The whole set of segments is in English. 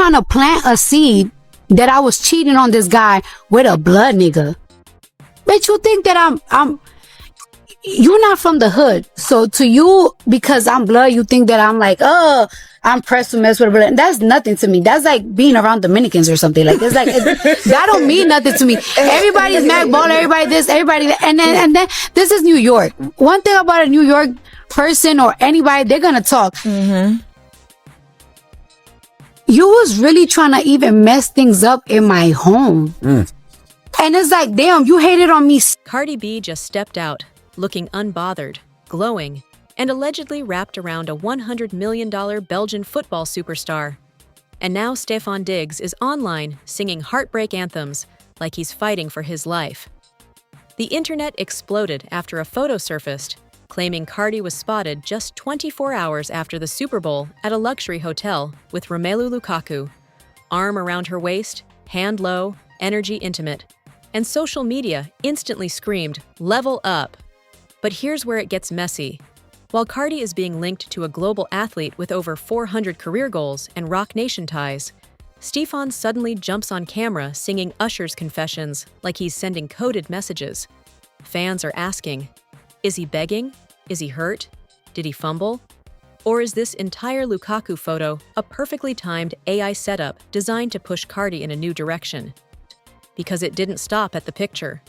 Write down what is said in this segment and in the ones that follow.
trying to plant a seed that I was cheating on this guy with a blood nigga. Bitch, you think that you're not from the hood. So to you, because I'm blood, you think that I'm like, oh, I'm pressed to mess with a blood. That's nothing to me. That's like being around Dominicans or something. Like, it's like, that don't mean nothing to me. Everybody's mad baller, everybody this, everybody that. And then this is New York. One thing about a New York person or anybody, they're gonna talk. Mm-hmm. You was really trying to even mess things up in my home. And it's like, damn, you hated on me. Cardi B just stepped out, looking unbothered, glowing, and allegedly wrapped around a $100 million Belgian football superstar. And now Stefan Diggs is online singing heartbreak anthems like he's fighting for his life. The internet exploded after a photo surfaced, claiming Cardi was spotted just 24 hours after the Super Bowl at a luxury hotel with Romelu Lukaku, arm around her waist, hand low, energy intimate, and social media instantly screamed, "Level up!" But here's where it gets messy. While Cardi is being linked to a global athlete with over 400 career goals and Rock Nation ties, Stefan suddenly jumps on camera singing Usher's confessions like he's sending coded messages. Fans are asking, is he begging? Is he hurt? Did he fumble? Or is this entire Lukaku photo a perfectly timed AI setup designed to push Cardi in a new direction? Because it didn't stop at the picture.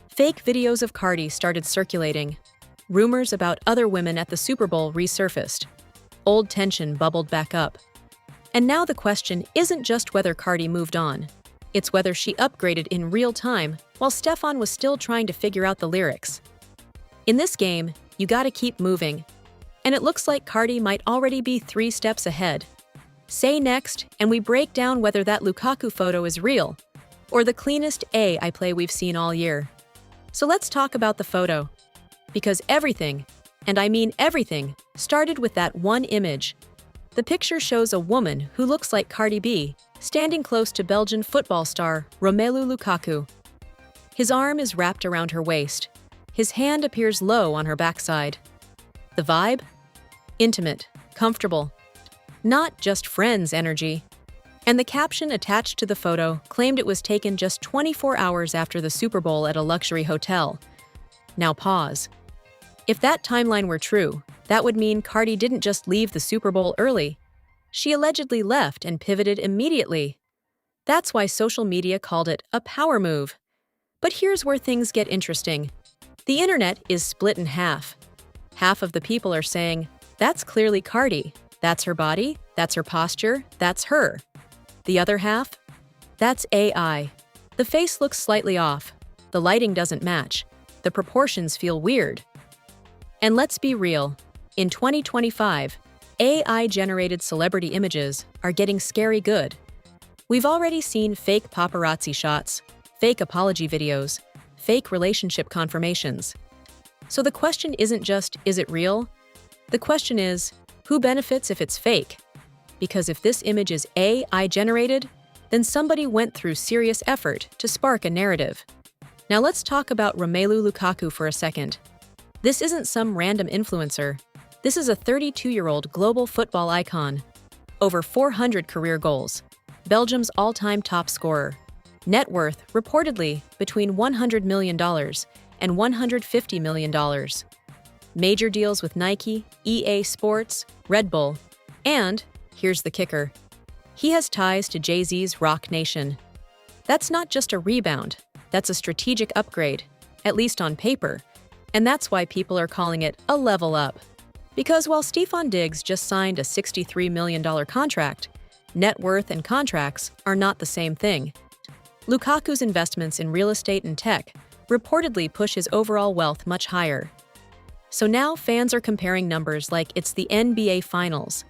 Fake videos of Cardi started circulating. Rumors about other women at the Super Bowl resurfaced. Old tension bubbled back up. And now the question isn't just whether Cardi moved on. It's whether she upgraded in real time while Stefan was still trying to figure out the lyrics. In this game, you gotta keep moving. And it looks like Cardi might already be 3 steps ahead. Say next, and we break down whether that Lukaku photo is real, or the cleanest AI play we've seen all year. So let's talk about the photo. Because everything, and I mean everything, started with that one image. The picture shows a woman who looks like Cardi B, standing close to Belgian football star Romelu Lukaku. His arm is wrapped around her waist. His hand appears low on her backside. The vibe? Intimate, comfortable. Not just friends energy. And the caption attached to the photo claimed it was taken just 24 hours after the Super Bowl at a luxury hotel. Now pause. If that timeline were true, that would mean Cardi didn't just leave the Super Bowl early. She allegedly left and pivoted immediately. That's why social media called it a power move. But here's where things get interesting. The internet is split in half. Half of the people are saying, that's clearly Cardi. That's her body, that's her posture, that's her. The other half? That's AI. The face looks slightly off. The lighting doesn't match. The proportions feel weird. And let's be real. In 2025, AI-generated celebrity images are getting scary good. We've already seen fake paparazzi shots, fake apology videos, fake relationship confirmations. So the question isn't just, is it real? The question is, who benefits if it's fake? Because if this image is AI-generated, then somebody went through serious effort to spark a narrative. Now let's talk about Romelu Lukaku for a second. This isn't some random influencer. This is a 32-year-old global football icon. Over 400 career goals. Belgium's all-time top scorer. Net worth, reportedly, between $100 million and $150 million. Major deals with Nike, EA Sports, Red Bull, and, here's the kicker, he has ties to Jay-Z's Rock Nation. That's not just a rebound, that's a strategic upgrade, at least on paper, and that's why people are calling it a level up. Because while Stefan Diggs just signed a $63 million contract, net worth and contracts are not the same thing. Lukaku's investments in real estate and tech reportedly push his overall wealth much higher. So now fans are comparing numbers like it's the NBA Finals.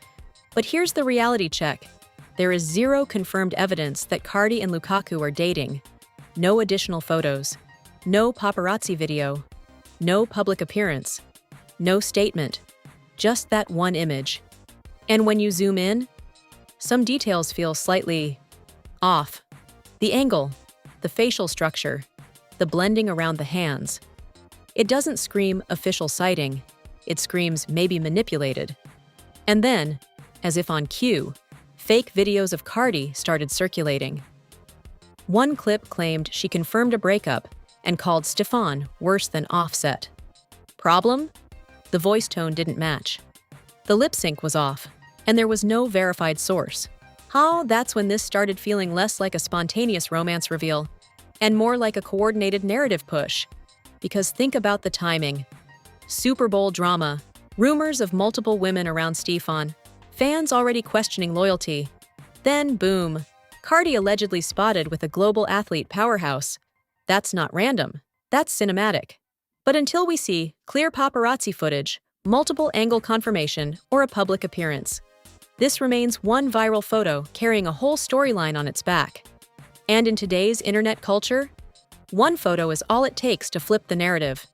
But here's the reality check. There is zero confirmed evidence that Cardi and Lukaku are dating. No additional photos. No paparazzi video. No public appearance. No statement. Just that one image. And when you zoom in, some details feel slightly off. The angle, the facial structure, the blending around the hands. It doesn't scream official sighting. It screams maybe manipulated. And then, as if on cue, fake videos of Cardi started circulating. One clip claimed she confirmed a breakup and called Stefan worse than Offset. Problem? The voice tone didn't match. The lip sync was off, and there was no verified source. That's when this started feeling less like a spontaneous romance reveal and more like a coordinated narrative push. Because think about the timing. Super Bowl drama, rumors of multiple women around Stefan, fans already questioning loyalty. Then, boom, Cardi allegedly spotted with a global athlete powerhouse. That's not random, that's cinematic. But until we see clear paparazzi footage, multiple angle confirmation, or a public appearance, this remains one viral photo carrying a whole storyline on its back. And in today's internet culture, one photo is all it takes to flip the narrative.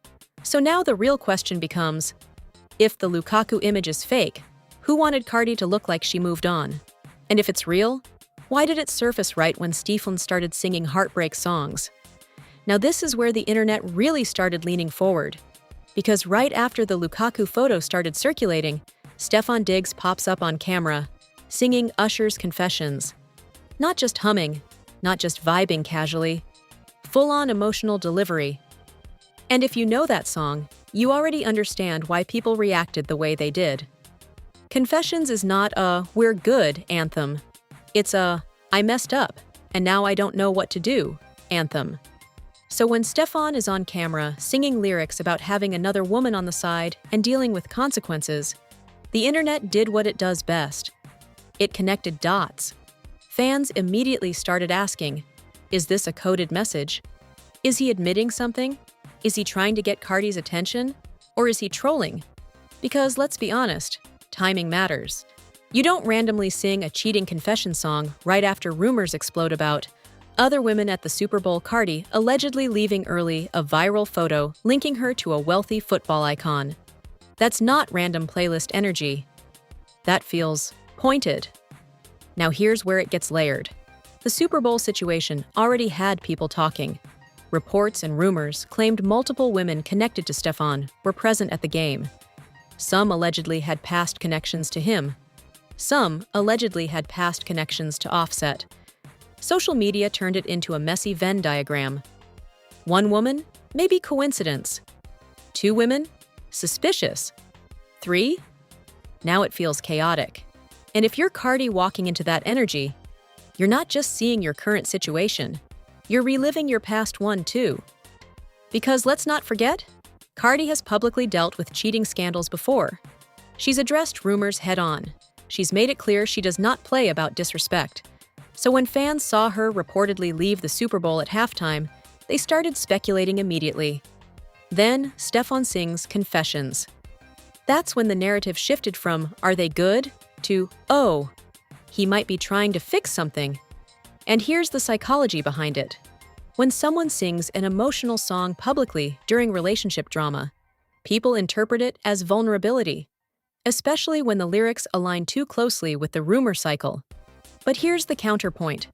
So now the real question becomes, if the Lukaku image is fake, who wanted Cardi to look like she moved on? And if it's real, why did it surface right when Stefan started singing heartbreak songs? Now this is where the internet really started leaning forward. Because right after the Lukaku photo started circulating, Stefan Diggs pops up on camera, singing Usher's Confessions. Not just humming, not just vibing casually, full-on emotional delivery. And if you know that song, you already understand why people reacted the way they did. Confessions is not a "we're good" anthem. It's a "I messed up, and now I don't know what to do" anthem. So when Stefan is on camera singing lyrics about having another woman on the side and dealing with consequences, the internet did what it does best. It connected dots. Fans immediately started asking, is this a coded message? Is he admitting something? Is he trying to get Cardi's attention? Or is he trolling? Because let's be honest, timing matters. You don't randomly sing a cheating confession song right after rumors explode about other women at the Super Bowl. Cardi allegedly leaving early, a viral photo linking her to a wealthy football icon. That's not random playlist energy. That feels pointed. Now here's where it gets layered. The Super Bowl situation already had people talking. Reports and rumors claimed multiple women connected to Stefan were present at the game. Some allegedly had past connections to him. Some allegedly had past connections to Offset. Social media turned it into a messy Venn diagram. One woman? Maybe coincidence. Two women? Suspicious. Three? Now it feels chaotic. And if you're Cardi walking into that energy, you're not just seeing your current situation, you're reliving your past one too. Because let's not forget, Cardi has publicly dealt with cheating scandals before. She's addressed rumors head-on. She's made it clear she does not play about disrespect. So when fans saw her reportedly leave the Super Bowl at halftime, they started speculating immediately. Then, Stefan sings Confessions. That's when the narrative shifted from, are they good? To, oh, he might be trying to fix something. And here's the psychology behind it. When someone sings an emotional song publicly during relationship drama, people interpret it as vulnerability, especially when the lyrics align too closely with the rumor cycle. But here's the counterpoint.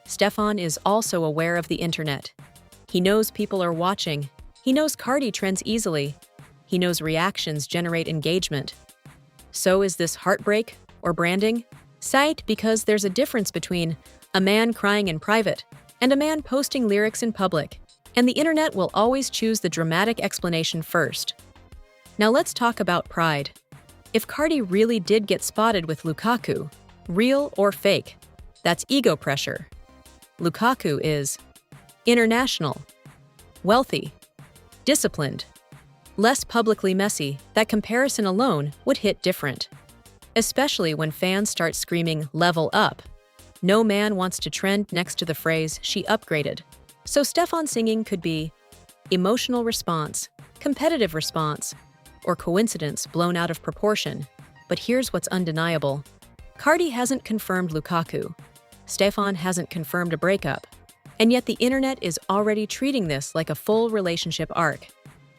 Stefan is also aware of the internet. He knows people are watching. He knows Cardi trends easily. He knows reactions generate engagement. So is this heartbreak or branding? Sight, because there's a difference between a man crying in private and a man posting lyrics in public, and the internet will always choose the dramatic explanation first. Now let's talk about pride. If Cardi really did get spotted with Lukaku, real or fake, that's ego pressure. Lukaku is international, wealthy, disciplined, less publicly messy. That comparison alone would hit different. Especially when fans start screaming, level up. No man wants to trend next to the phrase, she upgraded. So Stefan singing could be emotional response, competitive response, or coincidence blown out of proportion. But here's what's undeniable. Cardi hasn't confirmed Lukaku. Stefan hasn't confirmed a breakup. And yet the internet is already treating this like a full relationship arc.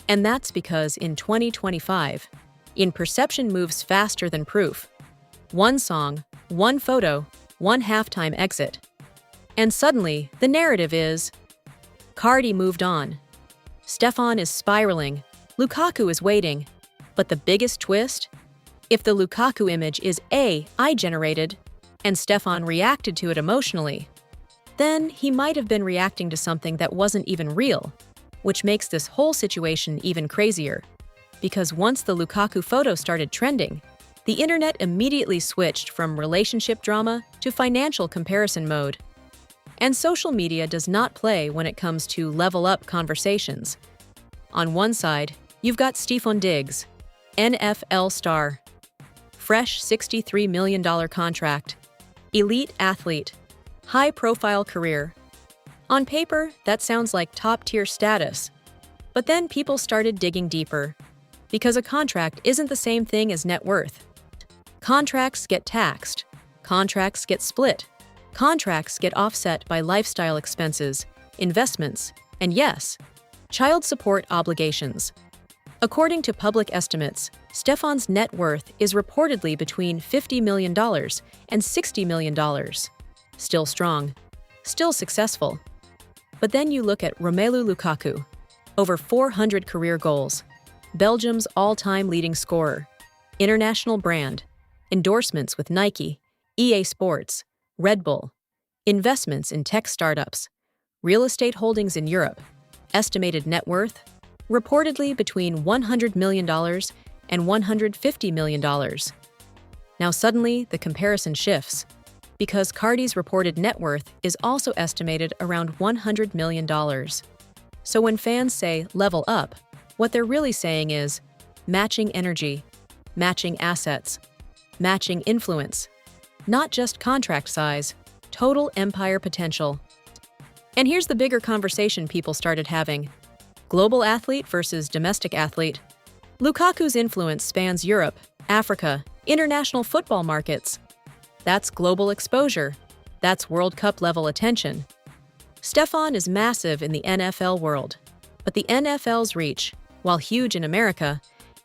And that's because in 2025, perception moves faster than proof. One song, one photo, one halftime exit. And suddenly, the narrative is, Cardi moved on. Stefan is spiraling. Lukaku is waiting. But the biggest twist? If the Lukaku image is AI-generated, and Stefan reacted to it emotionally, then he might have been reacting to something that wasn't even real, which makes this whole situation even crazier. Because once the Lukaku photo started trending, the internet immediately switched from relationship drama to financial comparison mode. And social media does not play when it comes to level-up conversations. On one side, you've got Stefan Diggs, NFL star, fresh $63 million contract, elite athlete, high-profile career. On paper, that sounds like top-tier status. But then people started digging deeper, because a contract isn't the same thing as net worth. Contracts get taxed, contracts get split, contracts get offset by lifestyle expenses, investments, and yes, child support obligations. According to public estimates, Stefan's net worth is reportedly between $50 million and $60 million. Still strong, still successful. But then you look at Romelu Lukaku, over 400 career goals, Belgium's all-time leading scorer, international brand, endorsements with Nike, EA Sports, Red Bull, investments in tech startups, real estate holdings in Europe, estimated net worth, reportedly between $100 million and $150 million. Now suddenly, the comparison shifts, because Cardi's reported net worth is also estimated around $100 million. So when fans say level up, what they're really saying is matching energy, matching assets, matching influence, not just contract size, total empire potential. And here's the bigger conversation people started having. Global athlete versus domestic athlete. Lukaku's influence spans Europe, Africa, international football markets. That's global exposure. That's World Cup level attention. Stefan is massive in the NFL world, but the NFL's reach, while huge in America,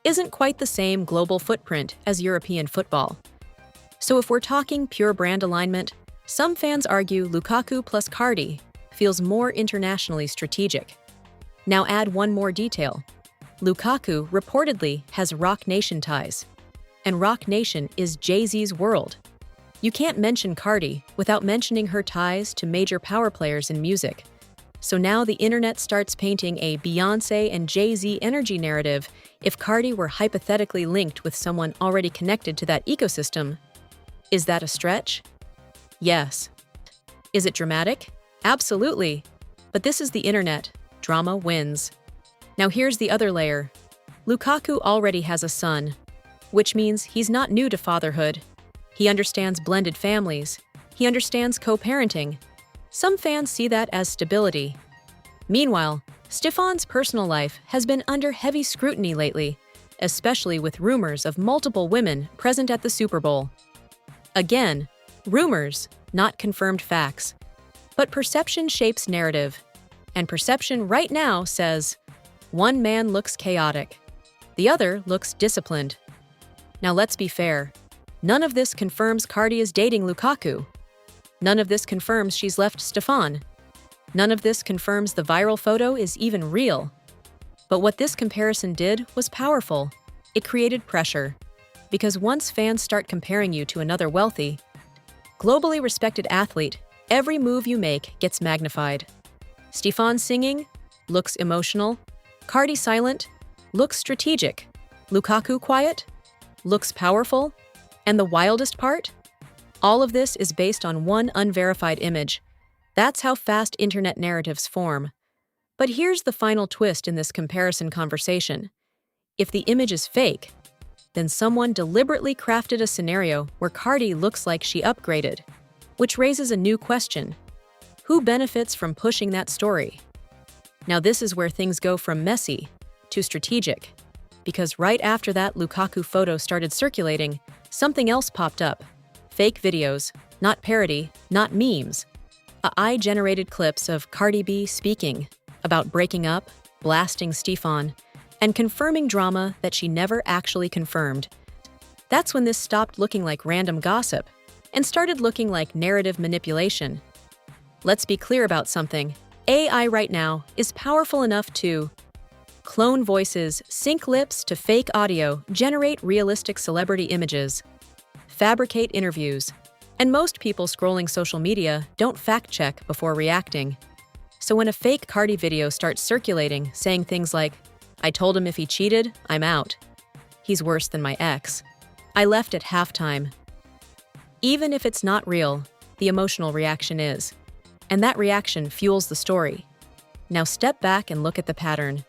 isn't quite the same global footprint as European football. So if we're talking pure brand alignment, some fans argue Lukaku plus Cardi feels more internationally strategic. Now add one more detail. Lukaku reportedly has Roc Nation ties, and Roc Nation is Jay-Z's world. You can't mention Cardi without mentioning her ties to major power players in music. So now the internet starts painting a Beyoncé and Jay-Z energy narrative if Cardi were hypothetically linked with someone already connected to that ecosystem. Is that a stretch? Yes. Is it dramatic? Absolutely. But this is the internet. Drama wins. Now here's the other layer. Lukaku already has a son, which means he's not new to fatherhood. He understands blended families. He understands co-parenting. Some fans see that as stability. Meanwhile, Stefan's personal life has been under heavy scrutiny lately, especially with rumors of multiple women present at the Super Bowl. Again, rumors, not confirmed facts. But perception shapes narrative. And perception right now says, one man looks chaotic, the other looks disciplined. Now let's be fair. None of this confirms Cardi is dating Lukaku. None of this confirms she's left Stefan. None of this confirms the viral photo is even real. But what this comparison did was powerful. It created pressure. Because once fans start comparing you to another wealthy, globally respected athlete, every move you make gets magnified. Stefan singing? Looks emotional. Cardi silent? Looks strategic. Lukaku quiet? Looks powerful. And the wildest part? All of this is based on one unverified image. That's how fast internet narratives form. But here's the final twist in this comparison conversation. If the image is fake, then someone deliberately crafted a scenario where Cardi looks like she upgraded, which raises a new question. Who benefits from pushing that story? Now this is where things go from messy to strategic, because right after that Lukaku photo started circulating, something else popped up. Fake videos, not parody, not memes. AI-generated clips of Cardi B speaking about breaking up, blasting Stefan, and confirming drama that she never actually confirmed. That's when this stopped looking like random gossip and started looking like narrative manipulation. Let's be clear about something. AI right now is powerful enough to clone voices, sync lips to fake audio, generate realistic celebrity images, fabricate interviews, And most people scrolling social media don't fact-check before reacting. So when a fake Cardi video starts circulating, saying things like, "I told him if he cheated, I'm out. He's worse than my ex. I left at halftime." Even if it's not real, the emotional reaction is. And that reaction fuels the story. Now step back and look at the pattern.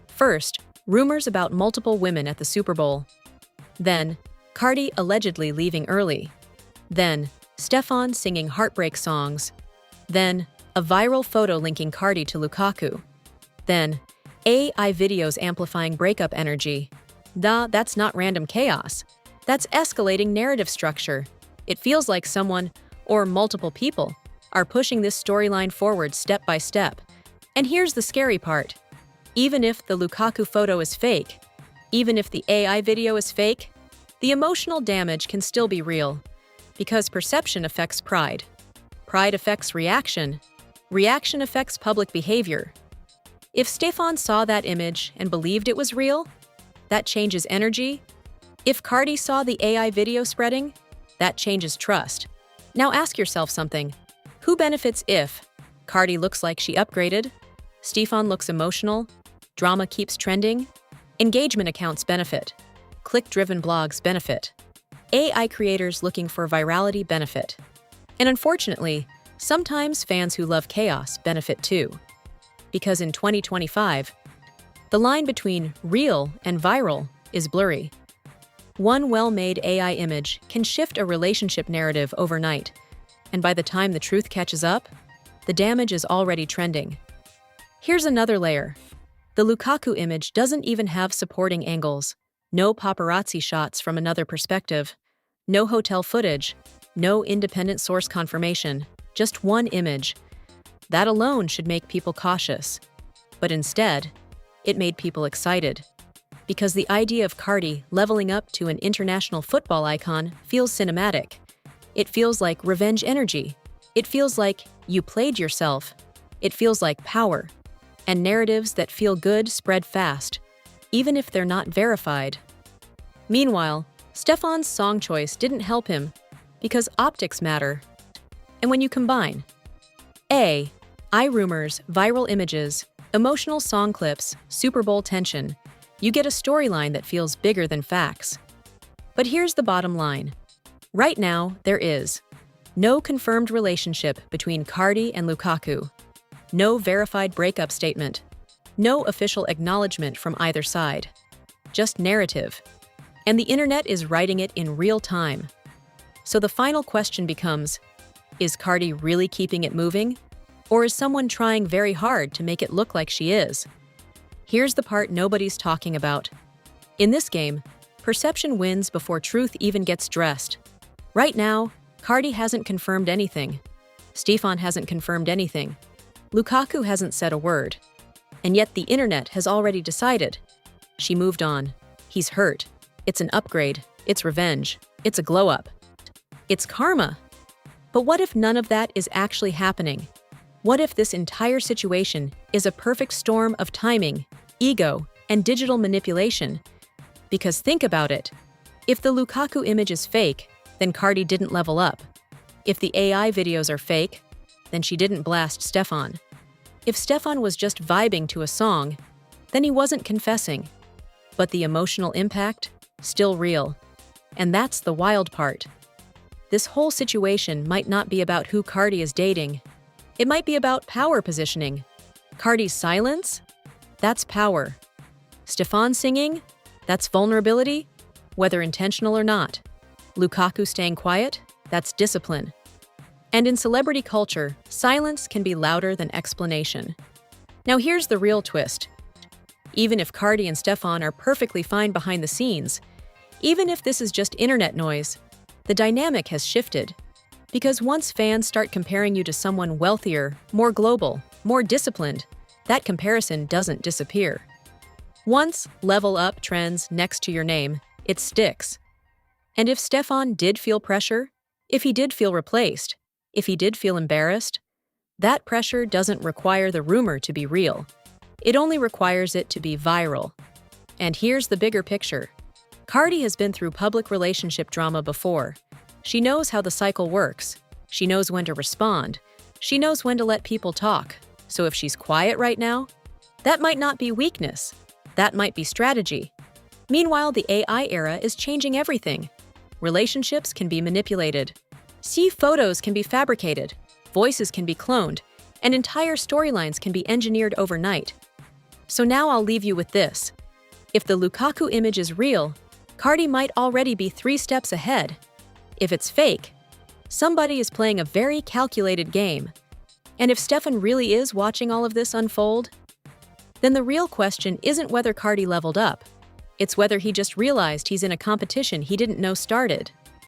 First, rumors about multiple women at the Super Bowl. Then, Cardi allegedly leaving early. Then, Stefan singing heartbreak songs. Then, a viral photo linking Cardi to Lukaku. Then, AI videos amplifying breakup energy. That's not random chaos. That's escalating narrative structure. It feels like someone, or multiple people, are pushing this storyline forward step by step. And here's the scary part. Even if the Lukaku photo is fake, even if the AI video is fake, the emotional damage can still be real. Because perception affects pride. Pride affects reaction. Reaction affects public behavior. If Stefan saw that image and believed it was real, that changes energy. If Cardi saw the AI video spreading, that changes trust. Now ask yourself something. Who benefits if Cardi looks like she upgraded, Stefan looks emotional, drama keeps trending, engagement accounts benefit, click-driven blogs benefit, AI creators looking for virality benefit. And unfortunately, sometimes fans who love chaos benefit too. Because in 2025, the line between real and viral is blurry. One well-made AI image can shift a relationship narrative overnight, and by the time the truth catches up, the damage is already trending. Here's another layer. The Lukaku image doesn't even have supporting angles, no paparazzi shots from another perspective, no hotel footage, no independent source confirmation, just one image. That alone should make people cautious. But instead, it made people excited. Because the idea of Cardi leveling up to an international football icon feels cinematic. It feels like revenge energy. It feels like you played yourself. It feels like power. And narratives that feel good spread fast, even if they're not verified. Meanwhile, Stefan's song choice didn't help him, because optics matter. And when you combine AI rumors, viral images, emotional song clips, Super Bowl tension, you get a storyline that feels bigger than facts. But here's the bottom line. Right now, there is no confirmed relationship between Cardi and Lukaku, no verified breakup statement, no official acknowledgement from either side, just narrative. And the internet is writing it in real time. So the final question becomes, is Cardi really keeping it moving? Or is someone trying very hard to make it look like she is? Here's the part nobody's talking about. In this game, perception wins before truth even gets dressed. Right now, Cardi hasn't confirmed anything. Stefan hasn't confirmed anything. Lukaku hasn't said a word. And yet the internet has already decided. She moved on. He's hurt. It's an upgrade. It's revenge. It's a glow-up. It's karma. But what if none of that is actually happening? What if this entire situation is a perfect storm of timing, ego, and digital manipulation? Because think about it. If the Lukaku image is fake, then Cardi didn't level up. If the AI videos are fake, then she didn't blast Stefan. If Stefan was just vibing to a song, then he wasn't confessing. But the emotional impact? Still real. And that's the wild part. This whole situation might not be about who Cardi is dating. It might be about power positioning. Cardi's silence? That's power. Stefan singing? That's vulnerability, whether intentional or not. Lukaku staying quiet? That's discipline. And in celebrity culture, silence can be louder than explanation. Now here's the real twist. Even if Cardi and Stefan are perfectly fine behind the scenes, even if this is just internet noise, the dynamic has shifted. Because once fans start comparing you to someone wealthier, more global, more disciplined, that comparison doesn't disappear. Once level up trends next to your name, it sticks. And if Stefan did feel pressure, if he did feel replaced, if he did feel embarrassed, that pressure doesn't require the rumor to be real. It only requires it to be viral. And here's the bigger picture. Cardi has been through public relationship drama before. She knows how the cycle works. She knows when to respond. She knows when to let people talk. So if she's quiet right now, that might not be weakness. That might be strategy. Meanwhile, the AI era is changing everything. Relationships can be manipulated. See, photos can be fabricated. Voices can be cloned. And entire storylines can be engineered overnight. So now I'll leave you with this. If the Lukaku image is real, Cardi might already be 3 steps ahead. If it's fake, somebody is playing a very calculated game. And if Stefan really is watching all of this unfold, then the real question isn't whether Cardi leveled up. It's whether he just realized he's in a competition he didn't know started.